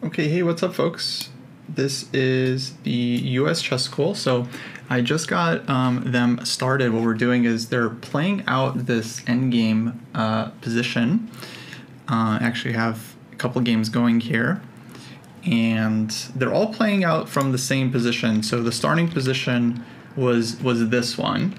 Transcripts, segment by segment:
Okay, hey, what's up, folks? This is the US Chess School. So I just got them started. What we're doing is they're playing out this endgame position. I actually have a couple games going here. And they're all playing out from the same position. So the starting position was this one.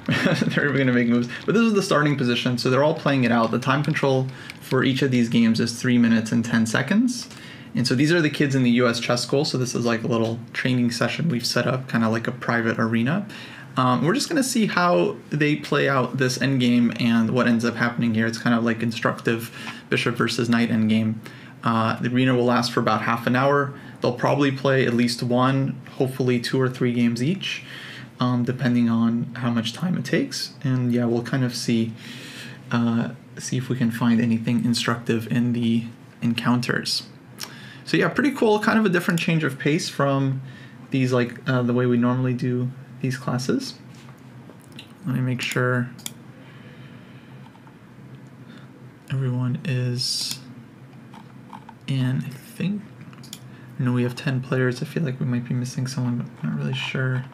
They're going to make moves. But this is the starting position, so they're all playing it out. The time control for each of these games is 3 minutes and 10 seconds. And so these are the kids in the US Chess School. So this is like a little training session we've set up, kind of like a private arena. We're just going to see how they play out this endgame and what ends up happening here. It's kind of like instructive bishop versus knight endgame. The arena will last for about half an hour. They'll probably play at least one, hopefully 2 or 3 games each, depending on how much time it takes. And yeah, we'll kind of see if we can find anything instructive in the encounters. So yeah, pretty cool. Kind of a different change of pace from these, like the way we normally do these classes. Let me make sure everyone is in. I know we have 10 players. I feel like we might be missing someone, but I'm not really sure.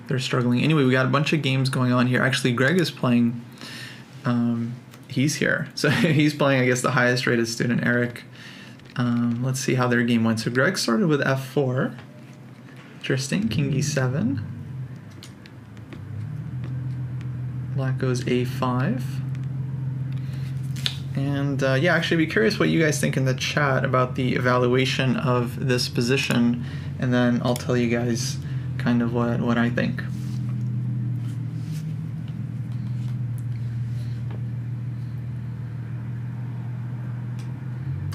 They're struggling. Anyway, we got a bunch of games going on here. Actually, Greg is playing. He's here. So he's playing, I guess, the highest rated student, Eric. Let's see how their game went. So Greg started with f4. Interesting. King e7. Black goes a5. And yeah, actually, be curious what you guys think in the chat about the evaluation of this position, and then I'll tell you guys kind of what I think.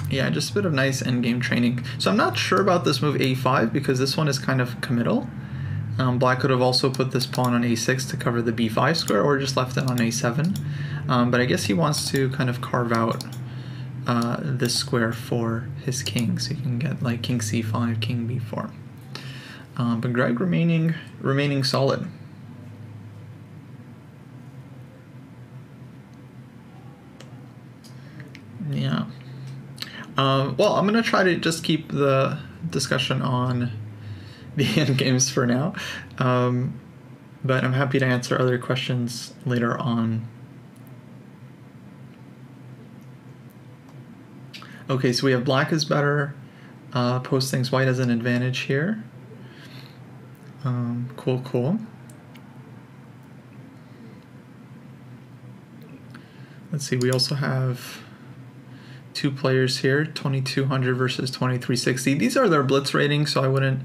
Yeah, just a bit of nice endgame training. So I'm not sure about this move a5 because this one is kind of committal. Black could have also put this pawn on a6 to cover the b5 square, or just left it on a7. But I guess he wants to kind of carve out this square for his king, so you can get like king c5, king b4. But Greg remaining solid. Yeah. Well, I'm gonna try to just keep the discussion on the end games for now, but I'm happy to answer other questions later on. Okay, so we have black is better. Post thinks white has an advantage here. Cool. Let's see, we also have 2 players here, 2200 versus 2360. These are their blitz ratings, so I wouldn't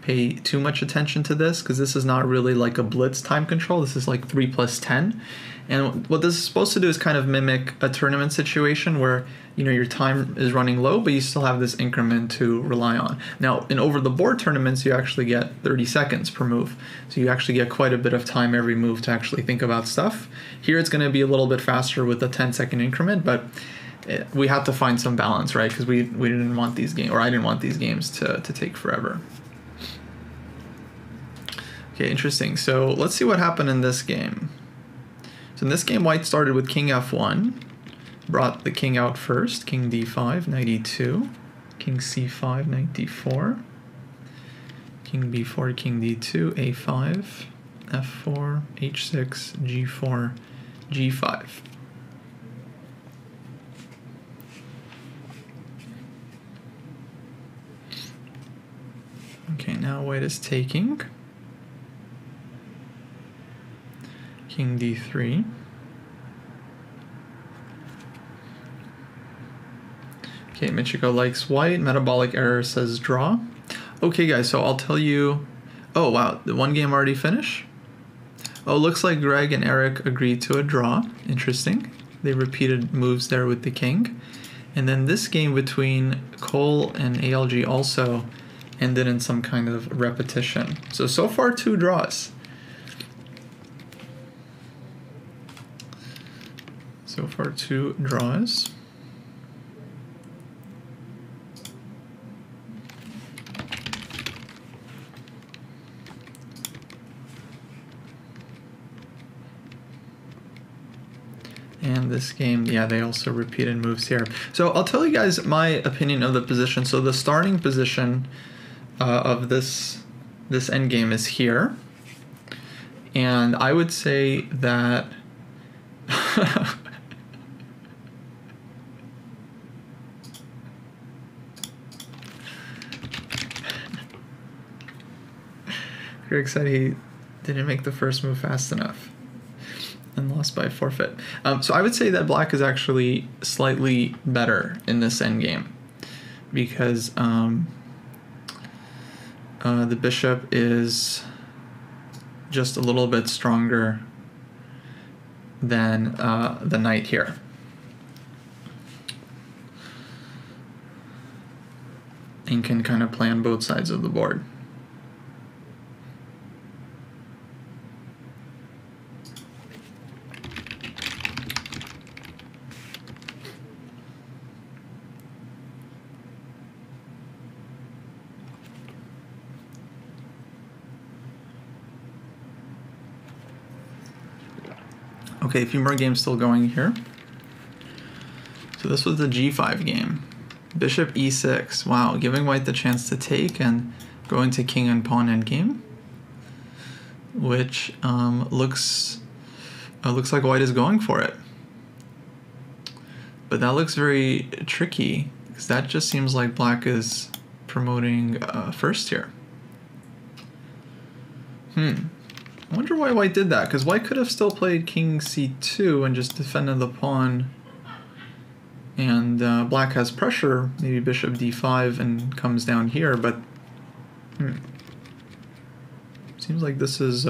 pay too much attention to this because this is not really like a blitz time control. This is like 3 + 10. And what this is supposed to do is kind of mimic a tournament situation where, you know, your time is running low, but you still have this increment to rely on. Now, in over-the-board tournaments, you actually get 30 seconds per move. So you actually get quite a bit of time every move to actually think about stuff. Here it's going to be a little bit faster with a 10-second increment, but we have to find some balance, right? Because we didn't want these games, or I didn't want these games to take forever. Okay, interesting. So let's see what happened in this game. So in this game, white started with king f1, brought the king out first, king d5, knight e2, king c5, knight d4, king b4, king d2, a5, f4, h6, g4, g5. Okay, now white is taking. King d3. Okay, Michiko likes white. Metabolic error says draw. Okay, guys, so I'll tell you. Oh, wow, the one game already finished? Oh, looks like Greg and Eric agreed to a draw. Interesting. They repeated moves there with the king. And then this game between Cole and ALG also ended in some kind of repetition. So far 2 draws. So far 2 draws. And this game, yeah, they also repeated moves here. So I'll tell you guys my opinion of the position. So the starting position of this endgame is here. And I would say that Greg said he didn't make the first move fast enough and lost by forfeit. So I would say that black is actually slightly better in this endgame because the bishop is just a little bit stronger than the knight here. And can kind of play on both sides of the board. Okay, a few more games still going here. So this was the g5 game. Bishop e6. Wow, giving white the chance to take and going to king and pawn endgame, which looks like white is going for it. But that looks very tricky because that just seems like black is promoting first here. I wonder why white did that, because white could have still played king c2 and just defended the pawn. And black has pressure, maybe bishop d5 and comes down here, but seems like this is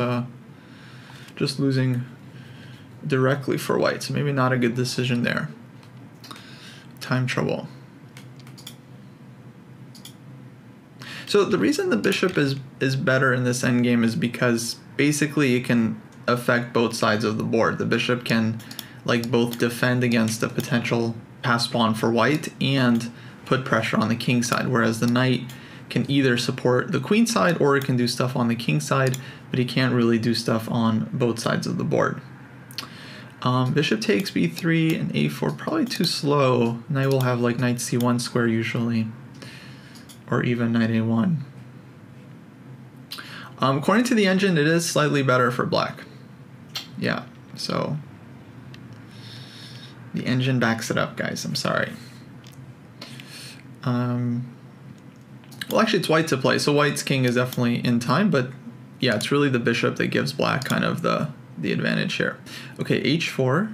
just losing directly for white, so maybe not a good decision there. Time trouble. So the reason the bishop is better in this endgame is because basically it can affect both sides of the board. The bishop can like both defend against a potential pass pawn for white and put pressure on the king side, whereas the knight can either support the queen side or it can do stuff on the king side, but he can't really do stuff on both sides of the board. Bishop takes b3 and a4, probably too slow. Knight will have like knight c1 square usually, or even knight a1. According to the engine, it is slightly better for black. Yeah, so the engine backs it up, guys. I'm sorry. Well, actually, it's white to play, so white's king is definitely in time, but yeah, it's really the bishop that gives black kind of the advantage here. Okay, h4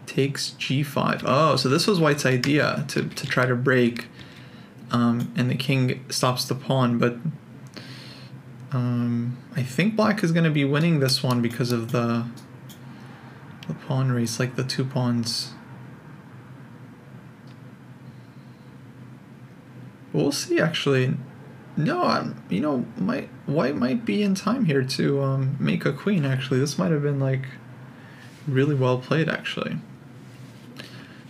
takes g5. Oh, so this was white's idea to try to break, and the king stops the pawn, but I think black is going to be winning this one because of the pawn race, like the two pawns. We'll see, actually. No, you know, white might be in time here to make a queen, actually. This might have been, like, really well played, actually.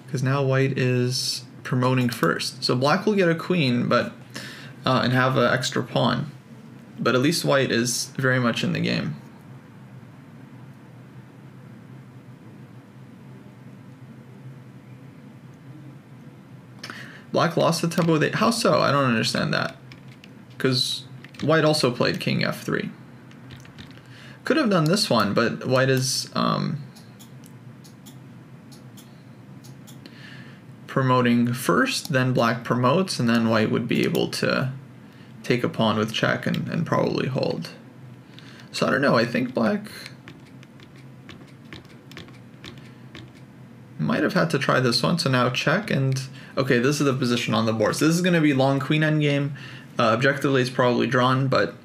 Because now white is promoting first. So black will get a queen, but and have an extra pawn. But at least white is very much in the game. Black lost the tempo with it. How so? I don't understand that. Because white also played king f3. Could have done this one, but white is promoting first, then black promotes, and then white would be able to take a pawn with check and probably hold. So I don't know, I think black might have had to try this one. So now check, and okay, this is the position on the board. So this is going to be long queen endgame. Objectively it's probably drawn, but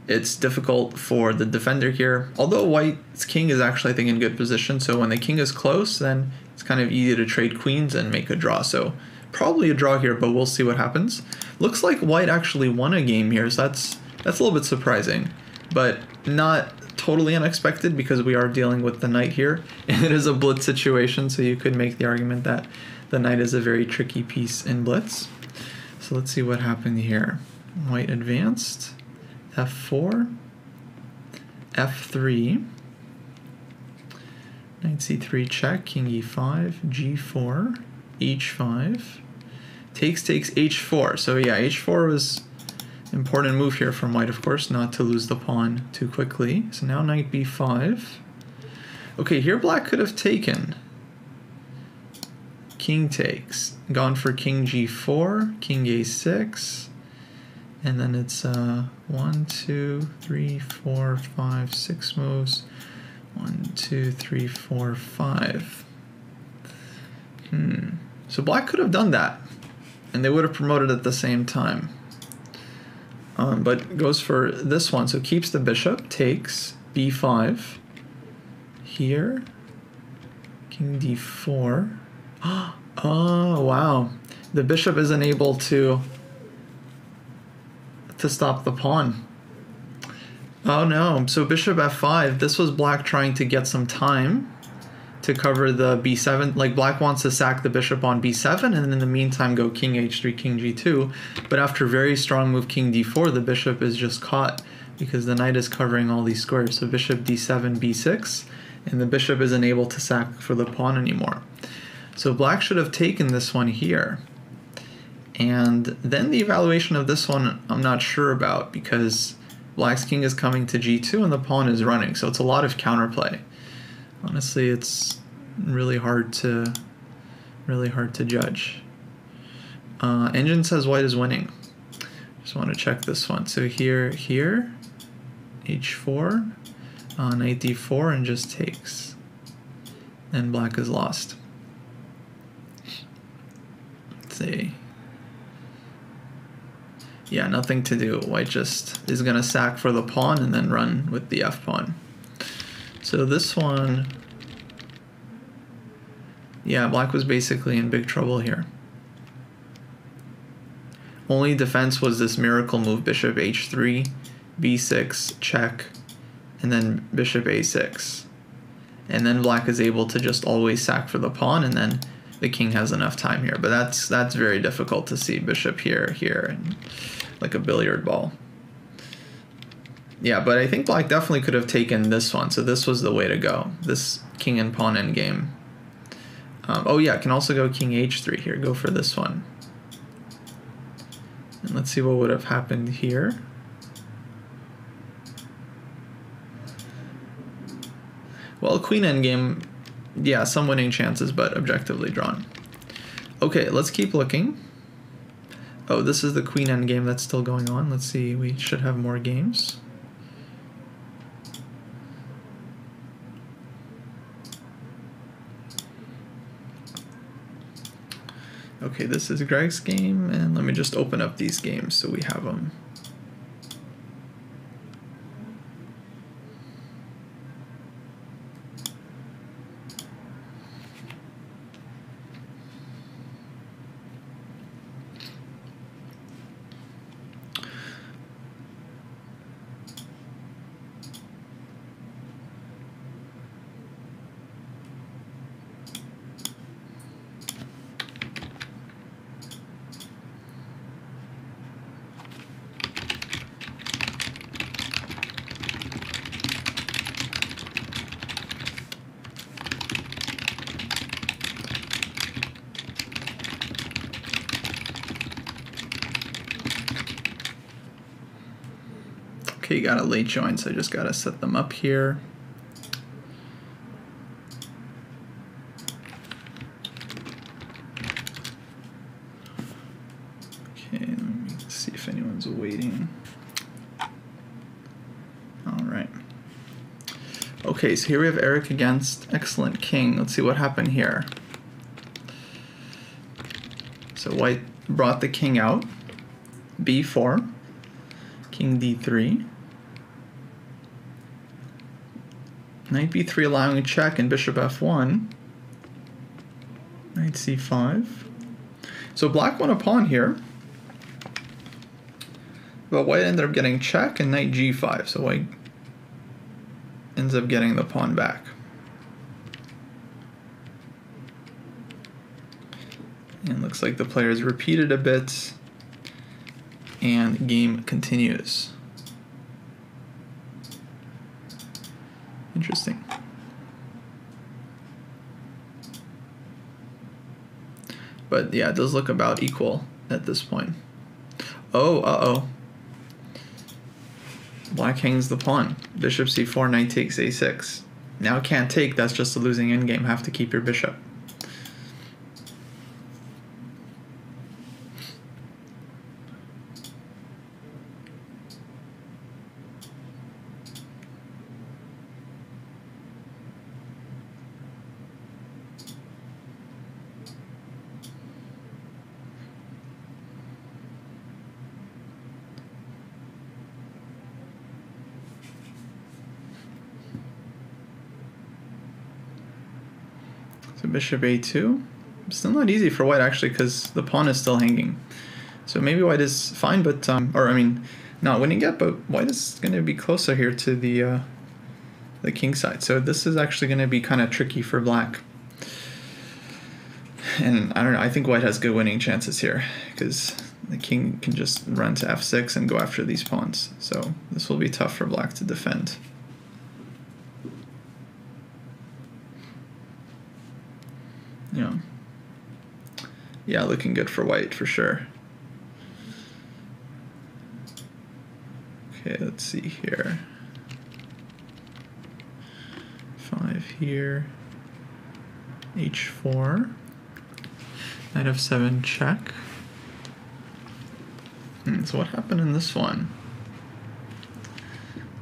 it's difficult for the defender here. Although white's king is actually, I think, in good position, so when the king is close, then it's kind of easy to trade queens and make a draw. So probably a draw here, but we'll see what happens. Looks like white actually won a game here, so that's a little bit surprising, but not totally unexpected because we are dealing with the knight here, and it is a blitz situation, so you could make the argument that the knight is a very tricky piece in blitz. So let's see what happened here. White advanced, f4, f3, Knight c3 check, king e5, g4, h5, takes h4. So yeah, h4 was important move here from white, of course, not to lose the pawn too quickly. So now knight b5. Okay, here black could have taken. King takes, gone for king g4, king a6, and then it's 1, 2, 3, 4, 5, 6 moves. 1, 2, 3, 4, 5. So black could have done that, and they would have promoted at the same time. But goes for this one, so keeps the bishop, takes b5. Here, king d4. Oh wow, the bishop isn't able to stop the pawn. Oh no, so bishop f5, this was black trying to get some time to cover the b7. Like black wants to sack the bishop on b7 and in the meantime go king h3, king g2. But after very strong move king d4, the bishop is just caught because the knight is covering all these squares. So bishop d7, b6, and the bishop isn't able to sack for the pawn anymore. So black should have taken this one here. And then the evaluation of this one I'm not sure about because black's king is coming to g2 and the pawn is running, so it's a lot of counterplay. Honestly, it's really hard to judge. Engine says white is winning. Just want to check this one. So here, h4, knight d4, and just takes. And black is lost. Let's see. Yeah, nothing to do. White just is going to sack for the pawn and then run with the f-pawn. So this one, yeah, black was basically in big trouble here. Only defense was this miracle move, bishop h3, b6, check, and then bishop a6. And then black is able to just always sack for the pawn, and then the king has enough time here. But that's very difficult to see. Bishop here, and like a billiard ball. Yeah, but I think black definitely could have taken this one. So this was the way to go. This king and pawn endgame. Oh yeah, can also go king h3 here. Go for this one. And let's see what would have happened here. Well, queen endgame, yeah, some winning chances, but objectively drawn. Okay, let's keep looking. Oh, this is the queen endgame that's still going on. Let's see, we should have more games. Okay, this is Greg's game, and let me just open up these games so we have them. Okay, got a late join, so I just gotta set them up here. Okay, let me see if anyone's waiting. All right. Okay, so here we have Eric against Excellent King. Let's see what happened here. So white brought the king out, b4, king d3, knight b3 allowing a check, and bishop f1, knight c5. So black won a pawn here, but white ended up getting check and knight g5, so white ends up getting the pawn back. And looks like the players repeated a bit, and game continues. Interesting. But yeah, it does look about equal at this point. Oh, uh-oh. Black hangs the pawn. Bishop c4, knight takes a6. Now can't take, that's just a losing endgame. Have to keep your bishop. So bishop a2. Still not easy for white, actually, because the pawn is still hanging. So maybe white is fine, but not winning yet, but white is going to be closer here to the king side. So this is actually going to be kind of tricky for black. And I don't know, I think white has good winning chances here, because the king can just run to f6 and go after these pawns. So this will be tough for black to defend. Yeah, looking good for white for sure. Okay, let's see here. 5 here. h4. Knight f7 check. So what happened in this one?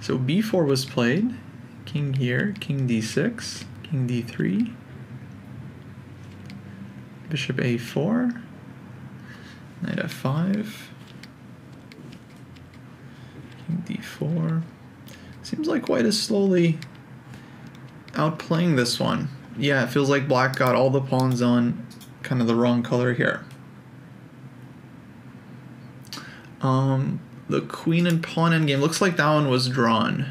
So b4 was played. King here, king d6, king d3. Bishop a4, knight f5, king d4. Seems like white is slowly outplaying this one. Yeah, it feels like black got all the pawns on kind of the wrong color here. The queen and pawn endgame, looks like that one was drawn.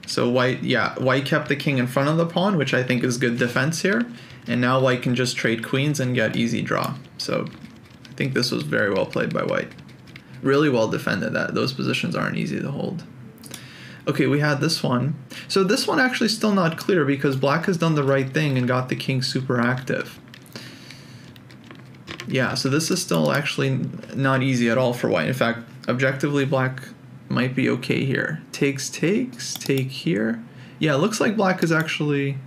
So white kept the king in front of the pawn, which I think is good defense here. And now white can just trade queens and get easy draw. So I think this was very well played by white. Really well defended. Those positions aren't easy to hold. Okay, we had this one. So this one actually still not clear because black has done the right thing and got the king super active. Yeah, so this is still actually not easy at all for white. In fact, objectively black might be okay here. Takes, take here. Yeah, it looks like black is actually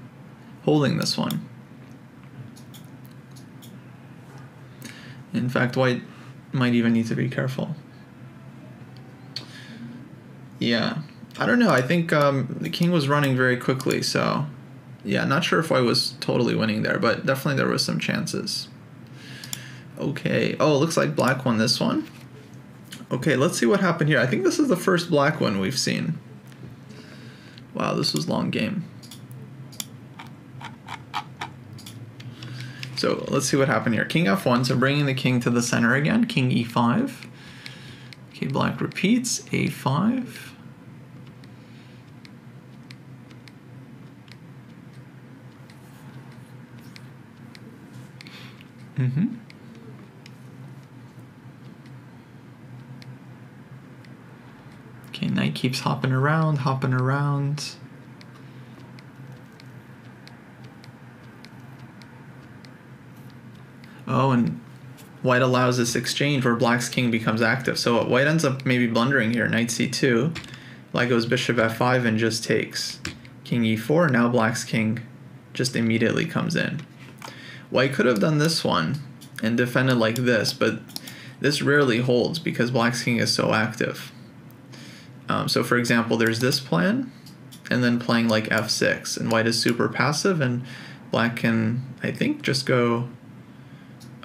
holding this one. In fact, white might even need to be careful. Yeah, I don't know. I think the king was running very quickly, so yeah, not sure if white was totally winning there, but definitely there was some chances. Okay, oh, it looks like black won this one. Okay, let's see what happened here. I think this is the first black one we've seen. Wow, this was long game. So let's see what happened here. King f1, so bringing the king to the center again. King e5. Okay, black repeats, a5. Okay, knight keeps hopping around. Oh, and white allows this exchange where black's king becomes active. So white ends up maybe blundering here. Knight c2. Black goes bishop f5 and just takes. King e4. Now black's king just immediately comes in. White could have done this one and defended like this, but this rarely holds because black's king is so active. So for example, there's this plan, and then playing like f6, and white is super passive, and black can, I think, just go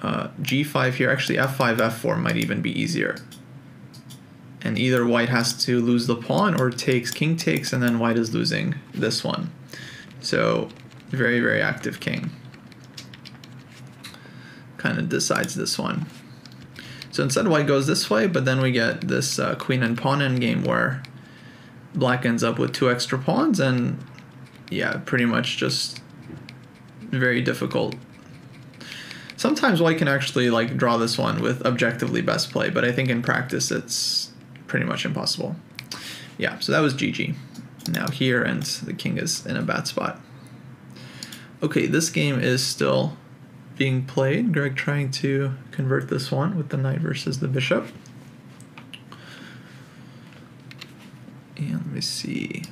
g5 here. Actually, f5, f4 might even be easier. And either white has to lose the pawn or takes, king takes, and then white is losing this one. So very, very active king. Kind of decides this one. So instead white goes this way, but then we get this queen and pawn endgame where black ends up with 2 extra pawns, and yeah, pretty much just very difficult. Sometimes white can actually like draw this one with objectively best play, but I think in practice it's pretty much impossible. Yeah, so that was GG. Now here, and the king is in a bad spot. Okay, this game is still being played. Greg trying to convert this one with the knight versus the bishop. And let me see.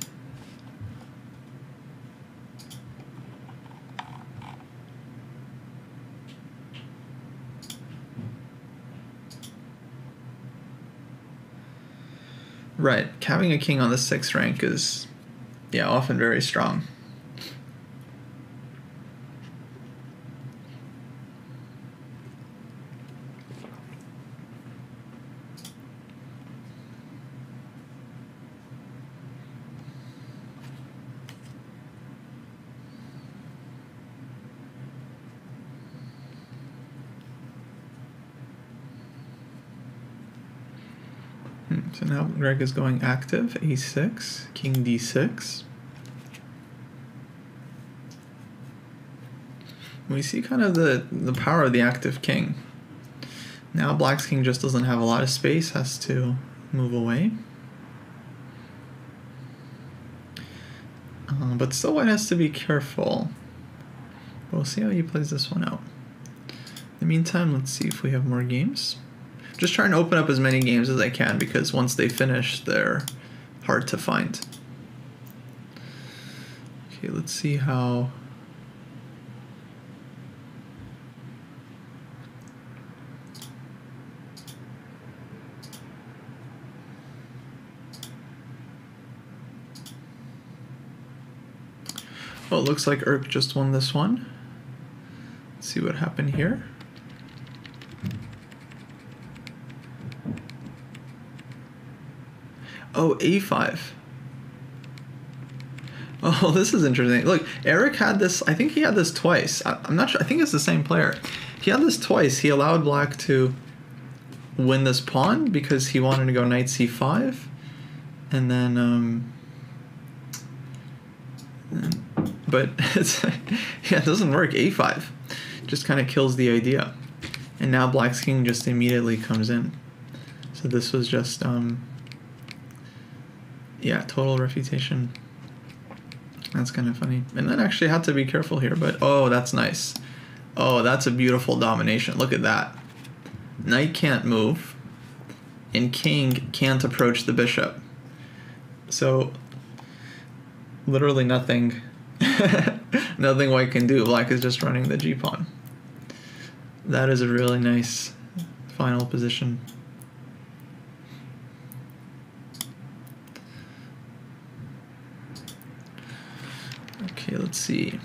Right, having a king on the 6th rank is, yeah, often very strong. So now Greg is going active, a6, king d6. We see kind of the power of the active king. Now Black's king just doesn't have a lot of space, has to move away. But still White has to be careful. We'll see how he plays this one out. In the meantime, let's see if we have more games. Just trying to open up as many games as I can because once they finish, they're hard to find. Okay, let's see how... Well, it looks like Irk just won this one. Let's see what happened here. Oh, a5. Oh, this is interesting. Look, Eric had this, I think he had this twice. I'm not sure, I think it's the same player. He had this twice. He allowed Black to win this pawn because he wanted to go knight c5. And then, but it's, yeah, it doesn't work. a5 just kind of kills the idea. And now Black's king just immediately comes in. So this was just, yeah, total refutation. That's kind of funny. And then actually had to be careful here, but oh, that's nice. Oh, that's a beautiful domination. Look at that. Knight can't move, and king can't approach the bishop. So, literally nothing, nothing White can do. Black is just running the g-pawn. That is a really nice final position. Okay, let's see.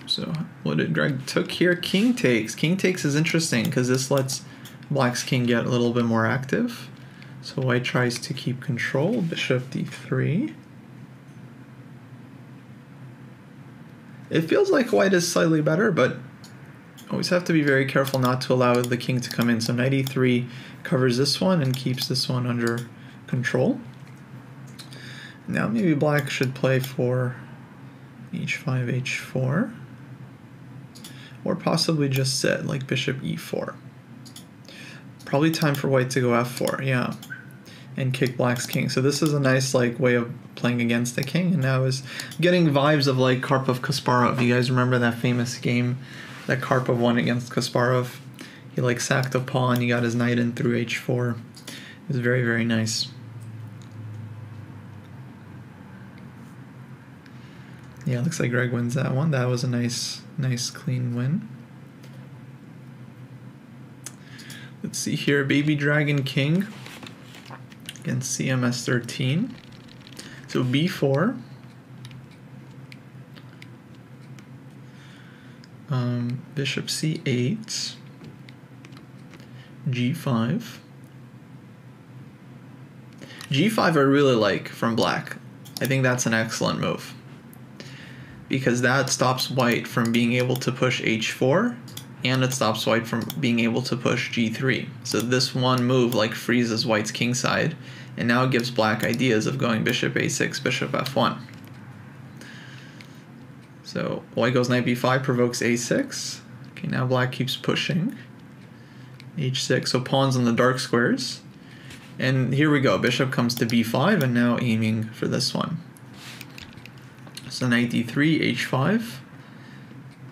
So what did Greg took here? King takes. King takes is interesting because this lets Black's king get a little bit more active. So White tries to keep control. Bishop d3. It feels like White is slightly better, but always have to be very careful not to allow the king to come in. So knight e3 covers this one and keeps this one under control. Now maybe Black should play for h5, h4, or possibly just sit like bishop e4. Probably time for White to go f4, yeah, and kick Black's king. So this is a nice like way of playing against the king, and now is getting vibes of like Karpov-Kasparov. You guys remember that famous game that Karpov won against Kasparov? He like sacked a pawn, he got his knight in through h4. It was very, very nice. Yeah, looks like Greg wins that one. That was a nice clean win. Let's see here, Baby Dragon King against CMS 13. So b4. Bishop c8. g5. g5 I really like from Black. I think that's an excellent move, because that stops White from being able to push h4, and it stops White from being able to push g3. So this one move like freezes White's king side, and now it gives Black ideas of going bishop a6, bishop f1. So White goes knight b5, provokes a6. Okay, now Black keeps pushing. h6, so pawns on the dark squares. And here we go, bishop comes to b5, and now aiming for this one. So knight d3, h5,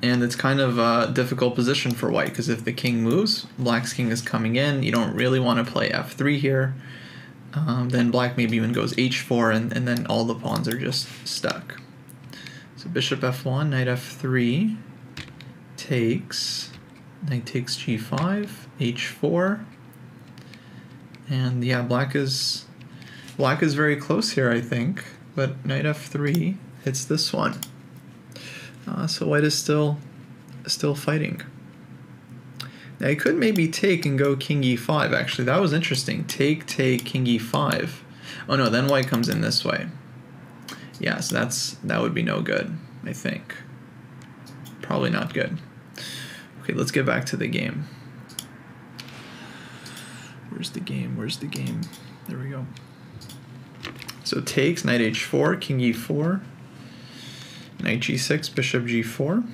And it's kind of a difficult position for white, because if the king moves, black's king is coming in. You don't really want to play f3 here. Then black maybe even goes h4, and then all the pawns are just stuck. So bishop f1, knight f3, takes, knight takes g5, h4. And yeah, black is very close here, I think. But knight f3 hits this one. So white is still fighting. Now he could maybe take and go king e5, actually. That was interesting. Take, king e5. Oh no, then white comes in this way. Yeah, so that would be no good, I think. Probably not good. Okay, let's get back to the game. Where's the game? Where's the game? There we go. So takes, knight h4, king e4, knight g6, bishop g4.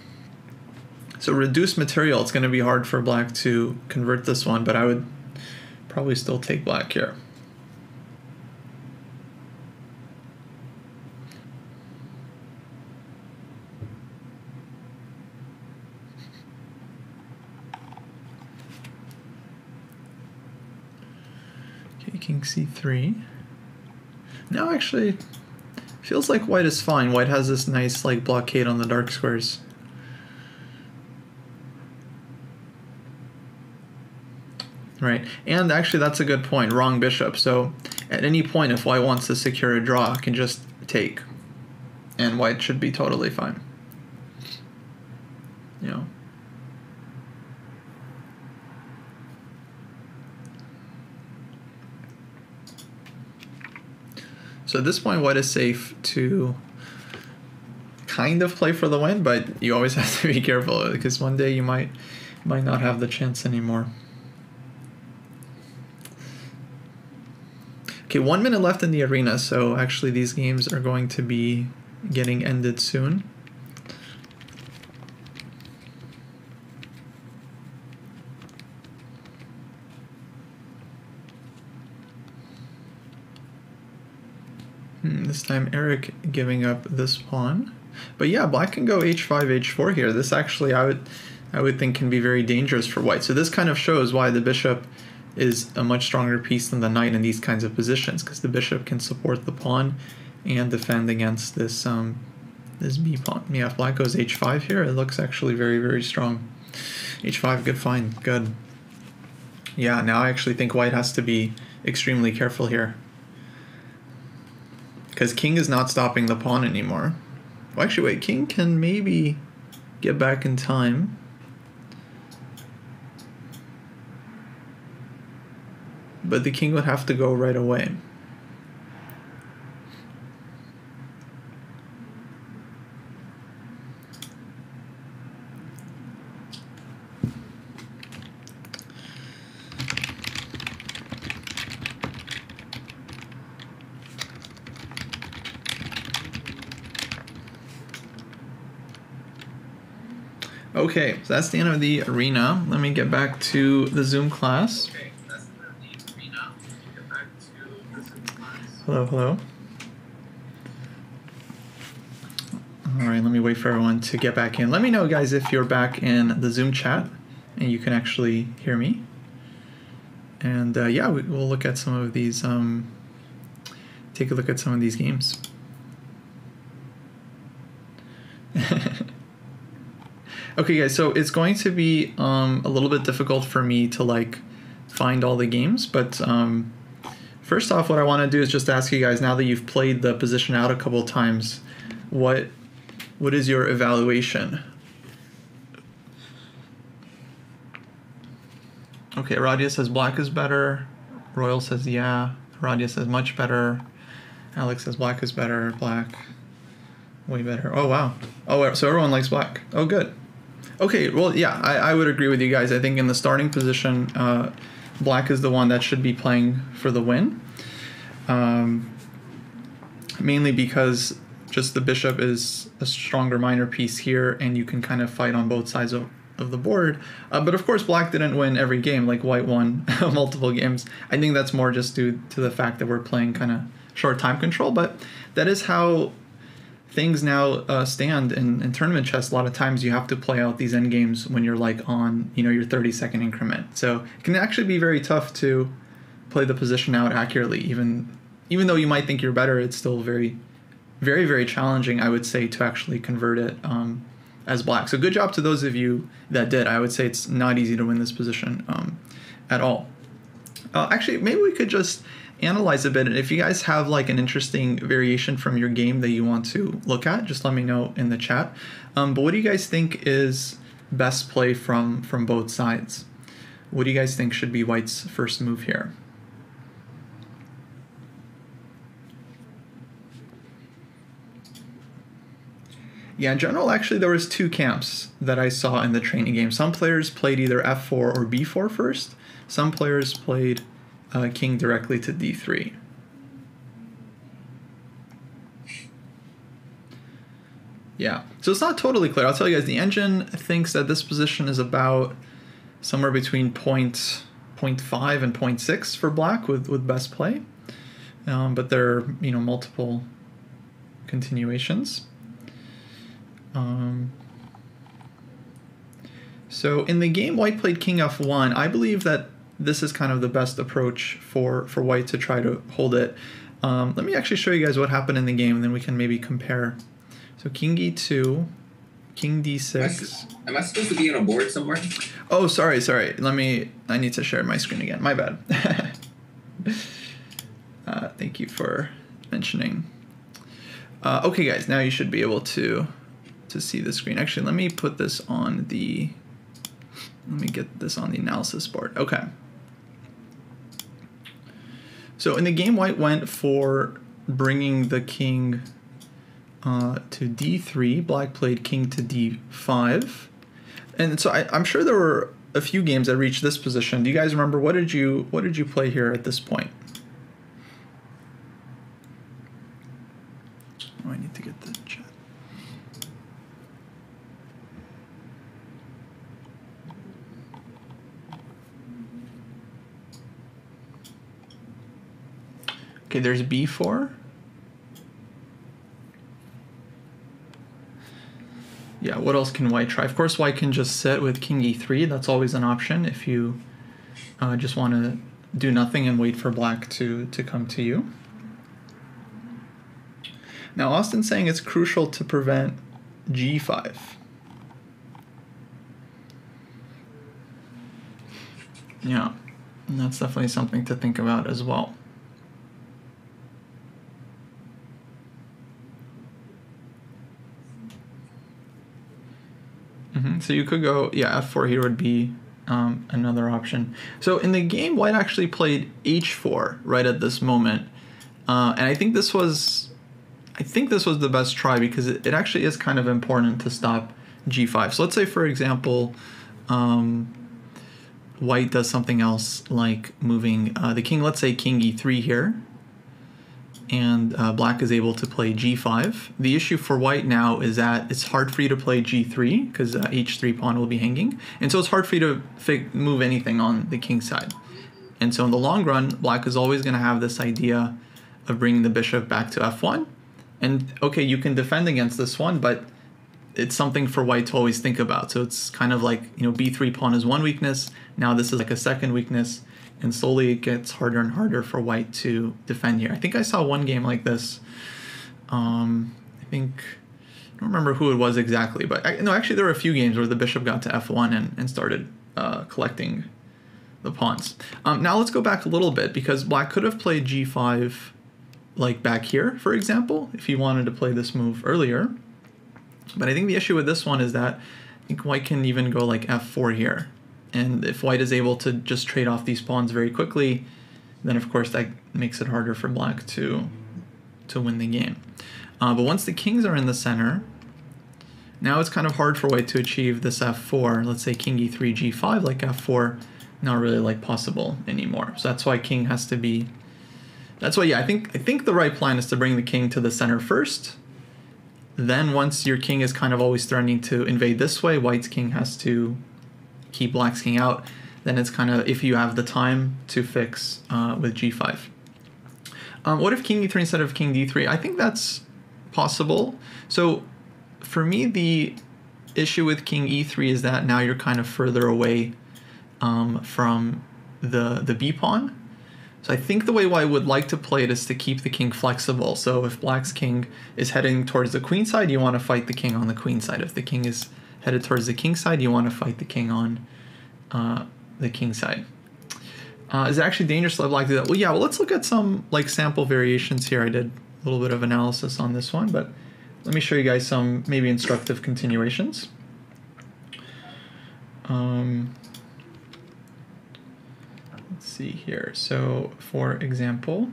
So reduced material, it's going to be hard for black to convert this one, but I would probably still take black here. Okay, king c3. Now actually, feels like white is fine. White has this nice like blockade on the dark squares. Right, and actually that's a good point, wrong bishop. So at any point if white wants to secure a draw, it can just take. And white should be totally fine. You know. So at this point white is safe to kind of play for the win, but you always have to be careful because one day you might not have the chance anymore. Okay, 1 minute left in the arena, so actually these games are going to be getting ended soon. This time Eric giving up this pawn. But yeah, black can go h5, h4 here. This actually I would think can be very dangerous for white. So this kind of shows why the bishop is a much stronger piece than the knight in these kinds of positions, because the bishop can support the pawn and defend against this this b pawn. Yeah, if black goes h5 here, it looks actually very, very strong. h5, good find, good. Yeah, now I actually think white has to be extremely careful here, because king is not stopping the pawn anymore. Well, actually, wait, king can maybe get back in time. But the king would have to go right away. Okay, so that's the end of the arena. Let me get back to the Zoom class. Okay, that's the end of the arena. Let me get back to the Zoom class. Hello, hello. All right, let me wait for everyone to get back in. Let me know, guys, if you're back in the Zoom chat and you can actually hear me. And yeah, we'll look at some of these, take a look at some of these games. Okay, guys, so it's going to be a little bit difficult for me to like find all the games, but first off, what I want to do is just ask you guys, now that you've played the position out a couple of times, what is your evaluation? Okay, Radia says black is better. Royal says yeah. Radia says much better. Alex says black is better. Black, way better. Oh, wow. Oh, so everyone likes black. Oh, good. Okay, well, yeah, I would agree with you guys. I think in the starting position, black is the one that should be playing for the win. Mainly because just the bishop is a stronger minor piece here, and you can kind of fight on both sides of the board. But of course, black didn't win every game like white won multiple games. I think that's more just due to the fact that we're playing kind of short time control, but that is how things now stand in tournament chess. A lot of times you have to play out these endgames when you're like on, you know, your 30-second increment. So it can actually be very tough to play the position out accurately. Even though you might think you're better, it's still very, very, very challenging, I would say, to actually convert it as black. So good job to those of you that did. I would say it's not easy to win this position at all. Actually, maybe we could just analyze a bit. And if you guys have like an interesting variation from your game that you want to look at, just let me know in the chat. But what do you guys think is best play from both sides? What do you guys think should be White's first move here? Yeah, in general, actually, there was two camps that I saw in the training game. Some players played either f4 or b4 first. Some players played king directly to d3. Yeah, so it's not totally clear. I'll tell you guys, the engine thinks that this position is about somewhere between 0.5 and 0.6 for black with best play. But there are, you know, multiple continuations. So in the game White played king f1, I believe that this is kind of the best approach for White to try to hold it. Let me actually show you guys what happened in the game, and then we can maybe compare. So king e2, king d6. Am I supposed to be on a board somewhere? Oh, sorry. I need to share my screen again. My bad. Thank you for mentioning. Okay, guys, now you should be able to see the screen. Actually, let me put this on the, let me get this on the analysis board. Okay. So in the game, White went for bringing the king to d3. Black played king to d5. And so I'm sure there were a few games that reached this position. Do you guys remember, what did you play here at this point? Oh, I need to get the chat. Okay, there's b4. Yeah, what else can White try? Of course, White can just sit with king e3. That's always an option if you just want to do nothing and wait for Black to come to you. Now, Austin's saying it's crucial to prevent g5. Yeah, and that's definitely something to think about as well. So you could go, yeah, f4 here would be another option. So in the game, White actually played h4 right at this moment, and I think this was the best try because it actually is kind of important to stop g5. So let's say, for example, White does something else like moving the king. Let's say king e3 here, and Black is able to play g5. The issue for White now is that it's hard for you to play g3 because h3 pawn will be hanging, and so it's hard for you to move anything on the king side. And so in the long run, Black is always going to have this idea of bringing the bishop back to f1. And okay, you can defend against this one, but it's something for White to always think about. So it's kind of like, you know, b3 pawn is one weakness. Now this is like a second weakness. And slowly it gets harder and harder for White to defend here. I think I saw one game like this. I don't remember who it was exactly, but no, actually there were a few games where the bishop got to f1 and started collecting the pawns. Now let's go back a little bit because Black could have played g5 like back here, for example, if he wanted to play this move earlier. But I think the issue with this one is that I think White can even go like f4 here. And if White is able to just trade off these pawns very quickly, then of course that makes it harder for Black to win the game. But once the kings are in the center, now it's kind of hard for White to achieve this f4. Let's say king e3, g5, like f4, not really like possible anymore. So that's why king has to be. That's why, yeah, I think the right plan is to bring the king to the center first. Then once your king is kind of always threatening to invade this way, White's king has to keep Black's king out. Then it's kind of, if you have the time to fix with g5. What if king e3 instead of king d3? I think that's possible. So for me, the issue with king e3 is that now you're kind of further away from the b pawn. So I think the way I would like to play it is to keep the king flexible. So if black's king is heading towards the queen side, you want to fight the king on the queen side. If the king is headed towards the king side, you want to fight the king on the king side. Is it actually dangerous to let black do that? Well, yeah, well, let's look at some like sample variations here. I did a little bit of analysis on this one, but let me show you guys some maybe instructive continuations. Let's see here. So for example,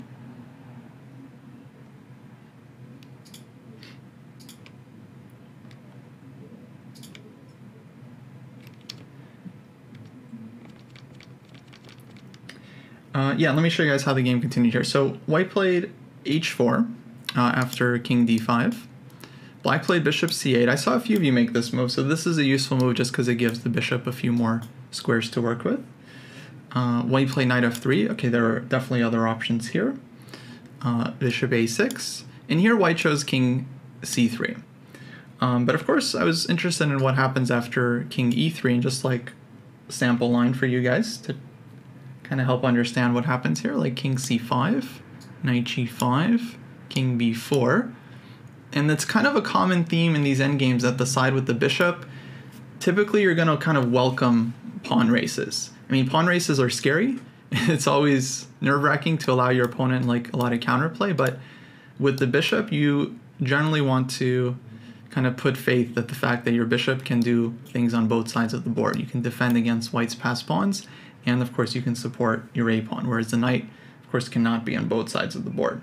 yeah, let me show you guys how the game continued here. So white played h4 after king d5. Black played bishop c8. I saw a few of you make this move, so this is a useful move just because it gives the bishop a few more squares to work with. White played knight f3. Okay, there are definitely other options here. Bishop a6. And here white chose king c3. But of course, I was interested in what happens after king e3 and just like sample line for you guys to kind of help understand what happens here, like king c5, knight g5, king b4. And that's kind of a common theme in these endgames that the side with the bishop, typically you're going to kind of welcome pawn races. I mean, pawn races are scary. It's always nerve-wracking to allow your opponent like a lot of counterplay, but with the bishop, you generally want to kind of put faith that the fact that your bishop can do things on both sides of the board. You can defend against white's passed pawns, and of course you can support your a pawn, whereas the knight, of course, cannot be on both sides of the board.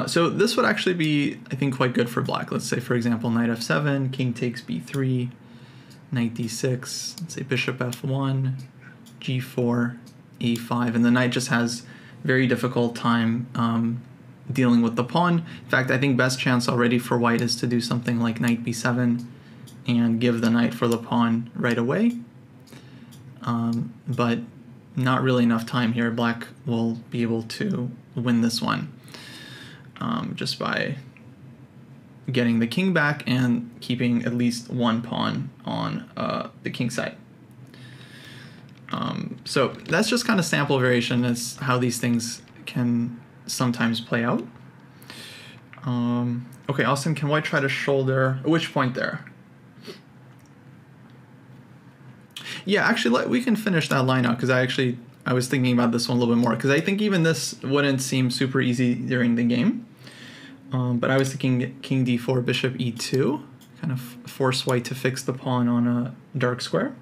So this would actually be, I think, quite good for black. Let's say, for example, knight f7, king takes b3, knight d6, let's say bishop f1, g4, a5, and the knight just has very difficult time dealing with the pawn. In fact, I think best chance already for white is to do something like knight b7 and give the knight for the pawn right away. But not really enough time here. Black will be able to win this one just by getting the king back and keeping at least one pawn on the king side. So that's just kind of sample variation as how these things can sometimes play out. Okay, Austin, can white try to shoulder? Which point there? Yeah, actually, we can finish that line out because I was thinking about this one a little bit more because I think even this wouldn't seem super easy during the game. But I was thinking king d4, bishop e2, kind of force white to fix the pawn on a dark square.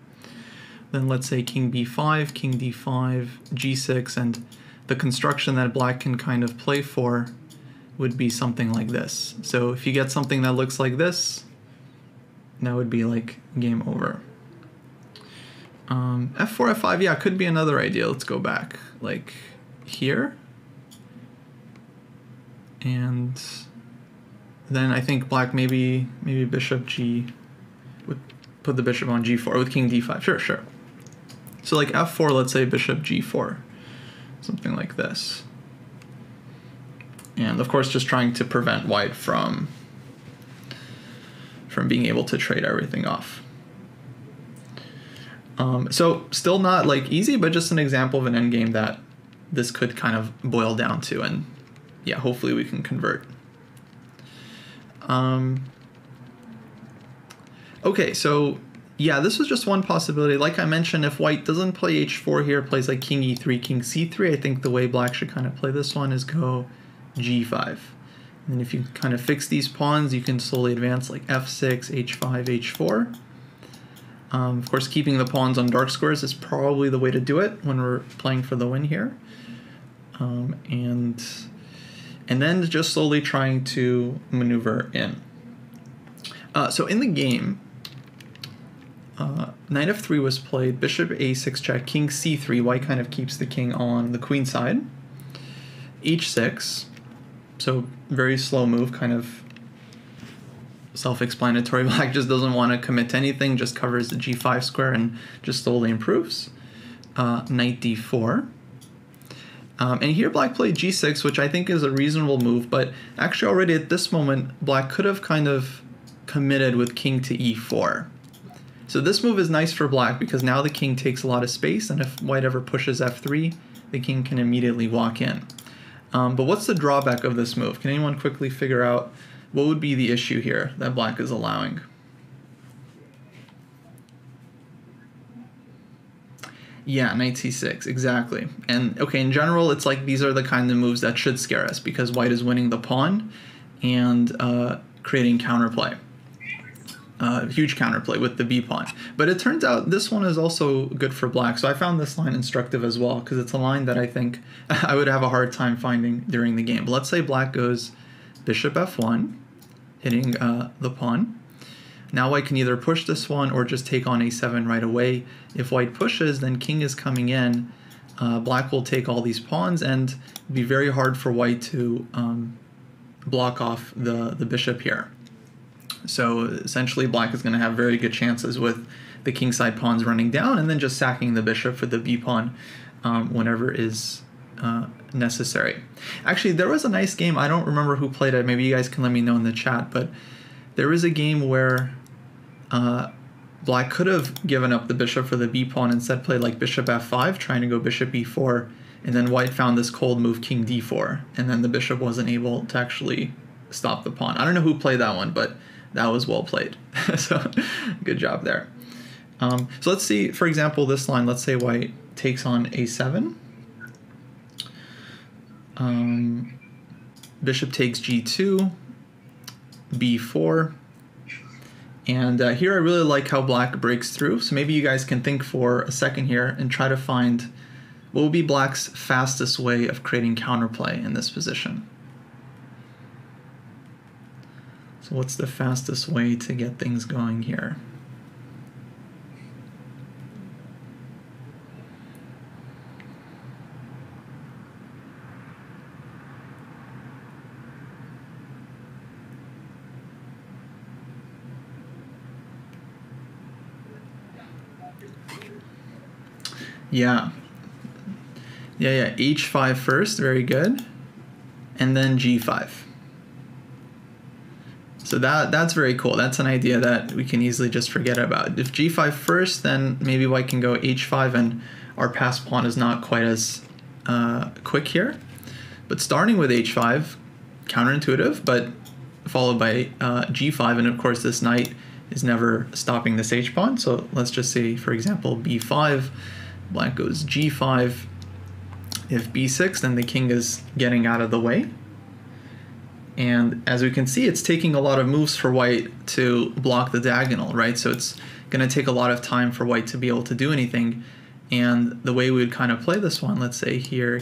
Then let's say king b5, king d5, g6, and the construction that black can kind of play for would be something like this. So if you get something that looks like this, that would be like game over. F4, F5, yeah, could be another idea. Let's go back, like here. And then I think black maybe bishop g would put the bishop on g4 with king d5. Sure. So like f4, let's say bishop g4, something like this. And of course, just trying to prevent white from being able to trade everything off. So still not like easy, but just an example of an endgame that this could kind of boil down to, and yeah, hopefully we can convert. Okay, so yeah, this was just one possibility. Like I mentioned, if white doesn't play h4 here, plays like king e3, king c3, I think the way black should kind of play this one is go g5. And if you kind of fix these pawns, you can slowly advance like f6, h5, h4. Of course, keeping the pawns on dark squares is probably the way to do it when we're playing for the win here. And then just slowly trying to maneuver in. So in the game, knight f3 was played, bishop a6 check, king c3, white kind of keeps the king on the queen side, h6, so very slow move, kind of self-explanatory. Black just doesn't want to commit to anything, just covers the g5 square and just slowly improves. Knight d4. And here black played g6, which I think is a reasonable move, but actually already at this moment, black could have kind of committed with king to e4. So this move is nice for black because now the king takes a lot of space, and if white ever pushes f3, the king can immediately walk in. But what's the drawback of this move? Can anyone quickly figure out what would be the issue here that black is allowing? Yeah, knight c6, exactly. And okay, in general, it's like these are the kind of moves that should scare us because white is winning the pawn and creating counterplay. Huge counterplay with the b pawn. But it turns out this one is also good for black. So I found this line instructive as well because it's a line that I think I would have a hard time finding during the game. But let's say black goes bishop f1, hitting the pawn. Now white can either push this one or just take on a7 right away. If white pushes, then king is coming in. Black will take all these pawns and it'd be very hard for white to block off the bishop here. So essentially black is going to have very good chances with the kingside pawns running down and then just sacking the bishop for the b pawn whenever is necessary. Actually, there was a nice game. I don't remember who played it. Maybe you guys can let me know in the chat. But there was a game where black could have given up the bishop for the b pawn, instead played like bishop f5, trying to go bishop e4. And then white found this cold move, king d4. And then the bishop wasn't able to actually stop the pawn. I don't know who played that one, but that was well played. So good job there. So let's see, for example, this line. Let's say white takes on a7. Bishop takes g2, b4. And here I really like how black breaks through. So maybe you guys can think for a second here and try to find what will be black's fastest way of creating counterplay in this position. So what's the fastest way to get things going here? Yeah, h5 first, very good, and then g5. So that's very cool. That's an idea that we can easily just forget about. If g5 first, then maybe white can go h5, and our passed pawn is not quite as quick here. But starting with h5, counterintuitive, but followed by g5, and of course this knight is never stopping this h-pawn. So let's just say, for example, b5, black goes g5. If b6, then the king is getting out of the way. And as we can see, it's taking a lot of moves for white to block the diagonal, right? So it's going to take a lot of time for white to be able to do anything. And the way we would kind of play this one, let's say here,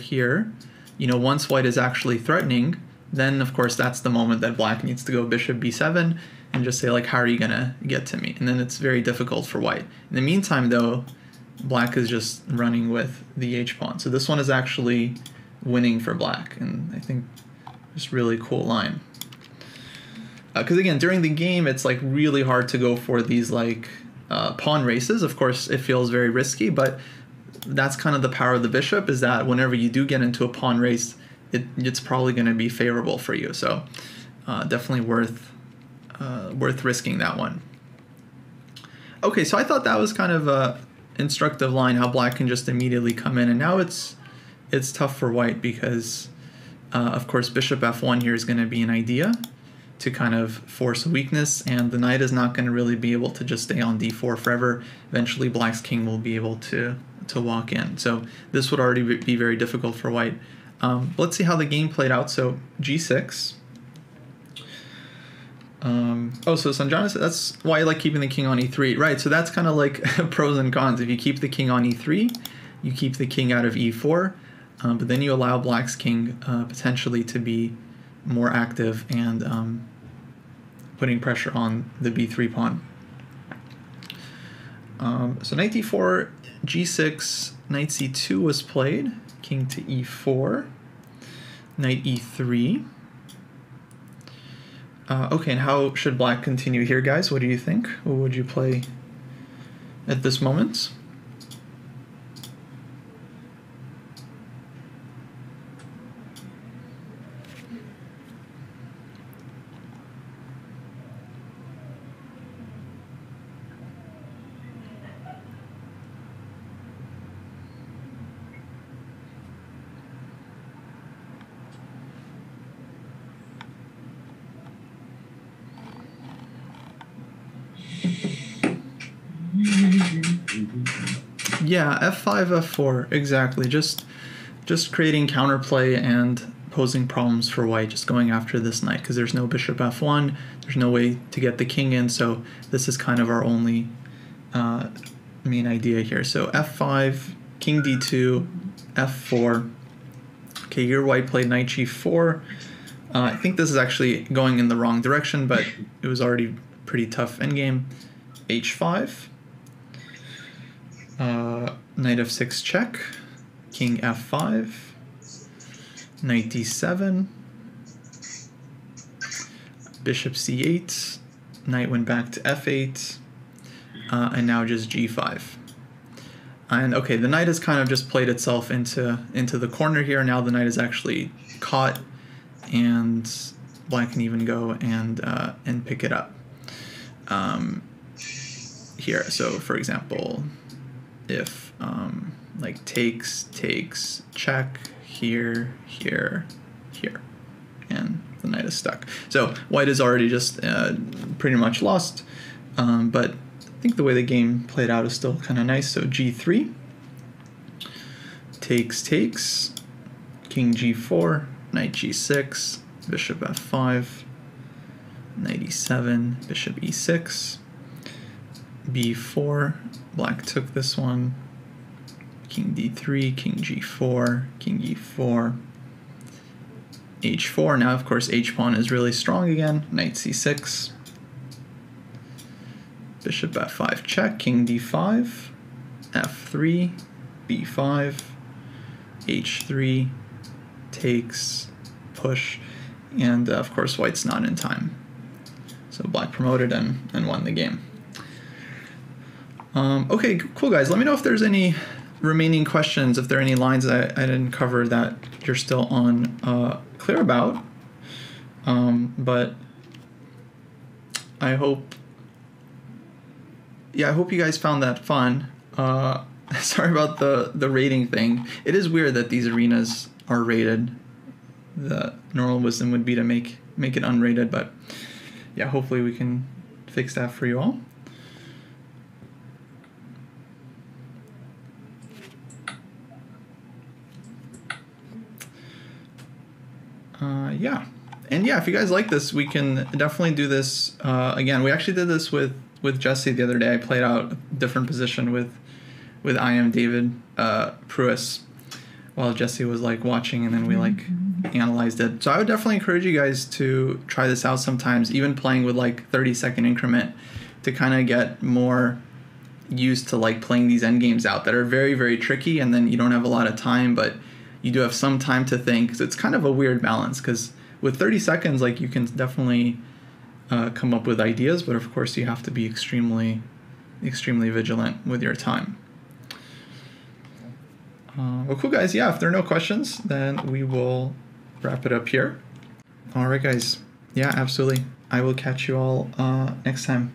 you know, once white is actually threatening, then of course that's the moment that black needs to go bishop b7 and just say, like, how are you going to get to me? And then it's very difficult for white. In the meantime, though, black is just running with the h-pawn. So this one is actually winning for black, and I think just really cool line. Because again, during the game, it's like really hard to go for these like pawn races. Of course, it feels very risky, but that's kind of the power of the bishop, is that whenever you do get into a pawn race, it's probably going to be favorable for you. So definitely worth risking that one. Okay, so I thought that was kind of a instructive line, how black can just immediately come in, and now it's tough for white because of course bishop f1 here is going to be an idea to kind of force a weakness, and the knight is not going to really be able to just stay on d4 forever. Eventually black's king will be able to walk in, so this would already be very difficult for white. Let's see how the game played out. So g6. So Sanjana said that's why I like keeping the king on e3. Right, so that's kind of like pros and cons. If you keep the king on e3, you keep the king out of e4, but then you allow black's king potentially to be more active and putting pressure on the b3 pawn. So knight d4, g6, knight c2 was played, king to e4, knight e3. Okay, and how should black continue here, guys? What do you think? What would you play at this moment? Yeah, f5, f4, exactly. Just creating counterplay and posing problems for white, just going after this knight, because there's no bishop f1, there's no way to get the king in, so this is kind of our only main idea here. So f5, king d2, f4. Okay, here white played knight g4. I think this is actually going in the wrong direction, but it was already pretty tough endgame. h5. Knight f6 check. King f5. Knight d7. Bishop c8. Knight went back to f8. And now just g5. And okay, the knight has kind of just played itself into the corner here. Now the knight is actually caught, and black can even go and pick it up here. So for example, if like takes, check, here, and the knight is stuck. So white is already just pretty much lost, but I think the way the game played out is still kind of nice. So g3, takes, king g4, knight g6, bishop f5, knight e7, bishop e6, b4, black took this one, king d3, king g4, king e4, h4. Now, of course, h-pawn is really strong again, knight c6, bishop f5 check, king d5, f3, b5, h3, takes, push, and of course white's not in time. So black promoted and won the game. Okay, cool guys. Let me know if there's any remaining questions, if there are any lines that I didn't cover that you're still clear about. But I hope you guys found that fun. Sorry about the rating thing. It is weird that these arenas are rated. The normal wisdom would be to make it unrated, but yeah, hopefully we can fix that for you all. Yeah, and yeah, if you guys like this, we can definitely do this again. We actually did this with Jesse the other day. I played out a different position with I am David Pruis while Jesse was like watching, and then we like analyzed it. So I would definitely encourage you guys to try this out sometimes, even playing with like 30-second increment, to kind of get more used to like playing these end games out that are very, very tricky, and then you don't have a lot of time, but you do have some time to think. So it's kind of a weird balance, because with 30 seconds, like you can definitely come up with ideas, but of course you have to be extremely vigilant with your time. Well, cool guys. Yeah, if there are no questions, then we will wrap it up here. All right, guys. Yeah, absolutely. I will catch you all next time.